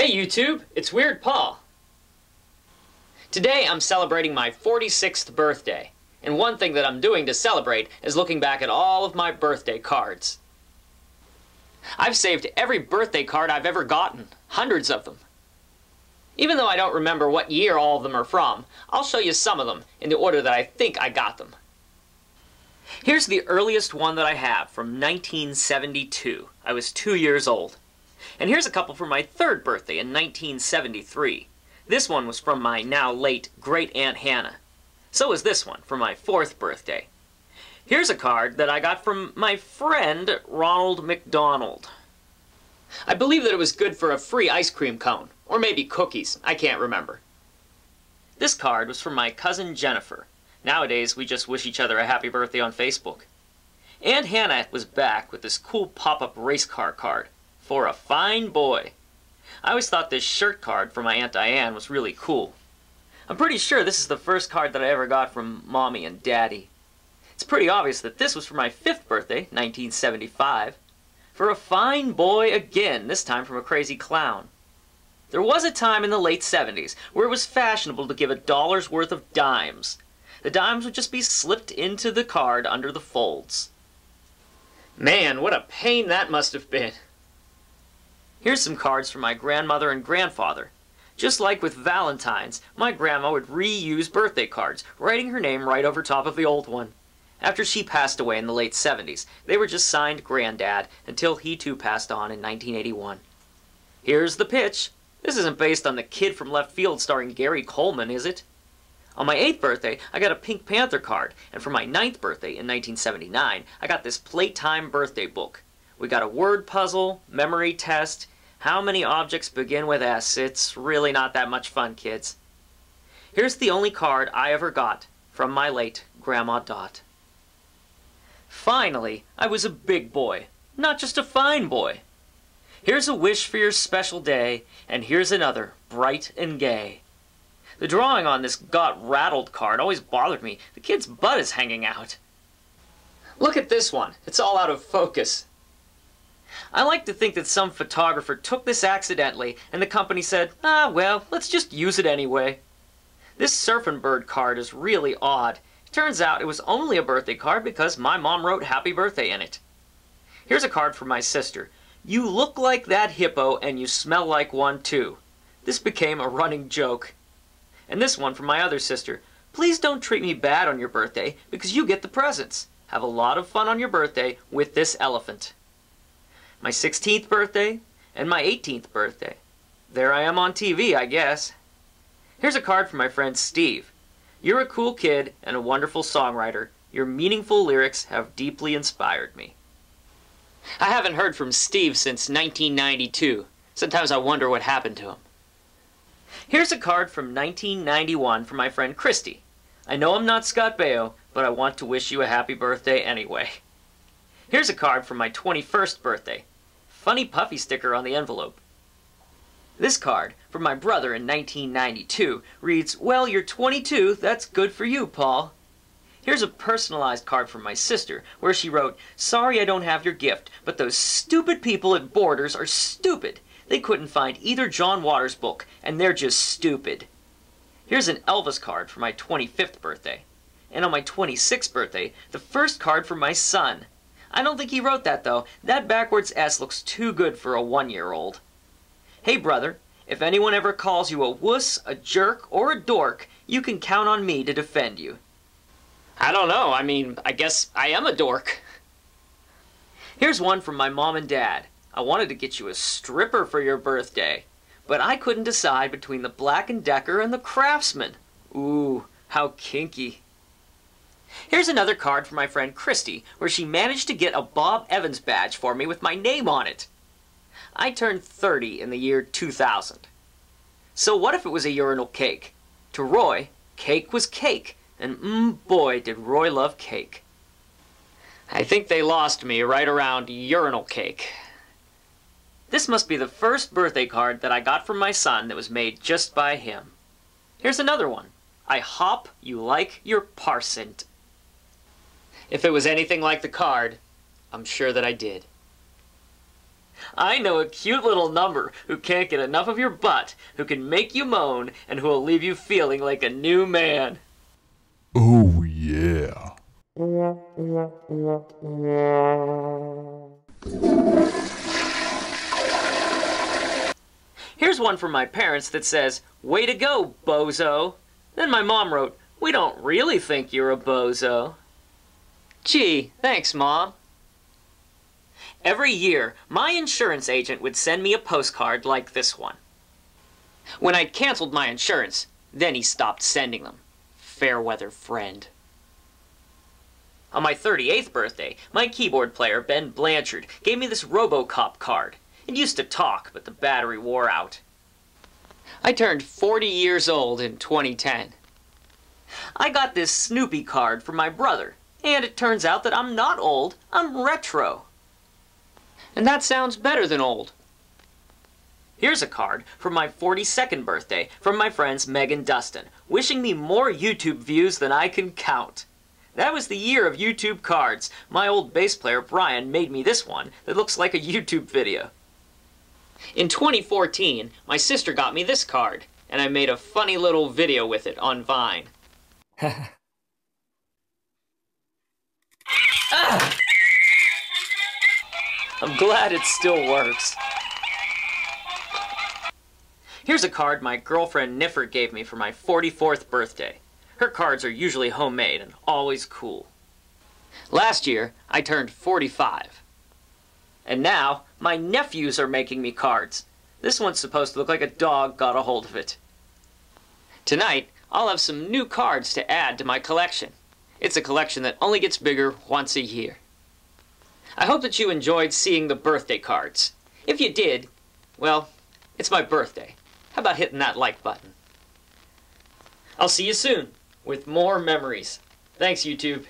Hey YouTube, it's Weird Paul. Today I'm celebrating my 46th birthday, and one thing that I'm doing to celebrate is looking back at all of my birthday cards. I've saved every birthday card I've ever gotten, hundreds of them. Even though I don't remember what year all of them are from, I'll show you some of them in the order that I think I got them. Here's the earliest one that I have from 1972. I was 2 years old. And here's a couple for my third birthday in 1973. This one was from my now late great-aunt Hannah. So is this one for my fourth birthday. Here's a card that I got from my friend Ronald McDonald. I believe that it was good for a free ice cream cone, or maybe cookies, I can't remember. This card was from my cousin Jennifer. Nowadays we just wish each other a happy birthday on Facebook. Aunt Hannah was back with this cool pop-up race car card. For a fine boy. I always thought this shirt card from my Aunt Diane was really cool. I'm pretty sure this is the first card that I ever got from Mommy and Daddy. It's pretty obvious that this was for my fifth birthday, 1975. For a fine boy again, this time from a crazy clown. There was a time in the late 70s where it was fashionable to give $1 worth of dimes. The dimes would just be slipped into the card under the folds. Man, what a pain that must have been. Here's some cards from my grandmother and grandfather. Just like with Valentine's, my grandma would reuse birthday cards, writing her name right over top of the old one. After she passed away in the late 70s, they were just signed Granddad until he too passed on in 1981. Here's the pitch. This isn't based on The Kid from Left Field starring Gary Coleman, is it? On my 8th birthday, I got a Pink Panther card, and for my 9th birthday in 1979, I got this Playtime birthday book. We got a word puzzle, memory test. How many objects begin with S? It's really not that much fun, kids. Here's the only card I ever got from my late Grandma Dot. Finally, I was a big boy, not just a fine boy. Here's a wish for your special day, and here's another, bright and gay. The drawing on this got rattled card always bothered me. The kid's butt is hanging out. Look at this one. It's all out of focus. I like to think that some photographer took this accidentally and the company said, well, let's just use it anyway. This Surfin' Bird card is really odd. It turns out it was only a birthday card because my mom wrote happy birthday in it. Here's a card from my sister. You look like that hippo and you smell like one too. This became a running joke. And this one from my other sister. Please don't treat me bad on your birthday because you get the presents. Have a lot of fun on your birthday with this elephant. My 16th birthday, and my 18th birthday. There I am on TV, I guess. Here's a card from my friend Steve. You're a cool kid and a wonderful songwriter. Your meaningful lyrics have deeply inspired me. I haven't heard from Steve since 1992. Sometimes I wonder what happened to him. Here's a card from 1991 from my friend Christy. I know I'm not Scott Baio, but I want to wish you a happy birthday anyway. Here's a card from my 21st birthday. Funny puffy sticker on the envelope. This card, from my brother in 1992, reads, well, you're 22, that's good for you, Paul. Here's a personalized card from my sister, where she wrote, sorry I don't have your gift, but those stupid people at Borders are stupid. They couldn't find either John Waters book, and they're just stupid. Here's an Elvis card for my 25th birthday. And on my 26th birthday, the first card from my son. I don't think he wrote that, though. That backwards S looks too good for a 1-year-old. Hey, brother, if anyone ever calls you a wuss, a jerk, or a dork, you can count on me to defend you. I don't know. I mean, I guess I am a dork. Here's one from my mom and dad. I wanted to get you a stripper for your birthday, but I couldn't decide between the Black & Decker and the Craftsman. Ooh, how kinky. Here's another card from my friend Christy, where she managed to get a Bob Evans badge for me with my name on it. I turned 30 in the year 2000. So what if it was a urinal cake? To Roy, cake was cake, and boy did Roy love cake. I think they lost me right around urinal cake. This must be the first birthday card that I got from my son that was made just by him. Here's another one. I hop you like your parsant. If it was anything like the card, I'm sure that I did. I know a cute little number who can't get enough of your butt, who can make you moan, and who will leave you feeling like a new man. Oh, yeah. Here's one from my parents that says, "Way to go, bozo." Then my mom wrote, "We don't really think you're a bozo." Gee, thanks, Mom. Every year, my insurance agent would send me a postcard like this one. When I'd canceled my insurance, then he stopped sending them. Fairweather friend. On my 38th birthday, my keyboard player, Ben Blanchard, gave me this RoboCop card. It used to talk, but the battery wore out. I turned 40 years old in 2010. I got this Snoopy card from my brother, and it turns out that I'm not old, I'm retro. And that sounds better than old. Here's a card from my 42nd birthday from my friends Meg and Dustin, wishing me more YouTube views than I can count. That was the year of YouTube cards. My old bass player Brian made me this one that looks like a YouTube video. In 2014, my sister got me this card, and I made a funny little video with it on Vine. Ah! I'm glad it still works. Here's a card my girlfriend Niffer gave me for my 44th birthday. Her cards are usually homemade and always cool. Last year, I turned 45. And now, my nephews are making me cards. This one's supposed to look like a dog got a hold of it. Tonight, I'll have some new cards to add to my collection. It's a collection that only gets bigger once a year. I hope that you enjoyed seeing the birthday cards. If you did, well, it's my birthday. How about hitting that like button? I'll see you soon with more memories. Thanks, YouTube.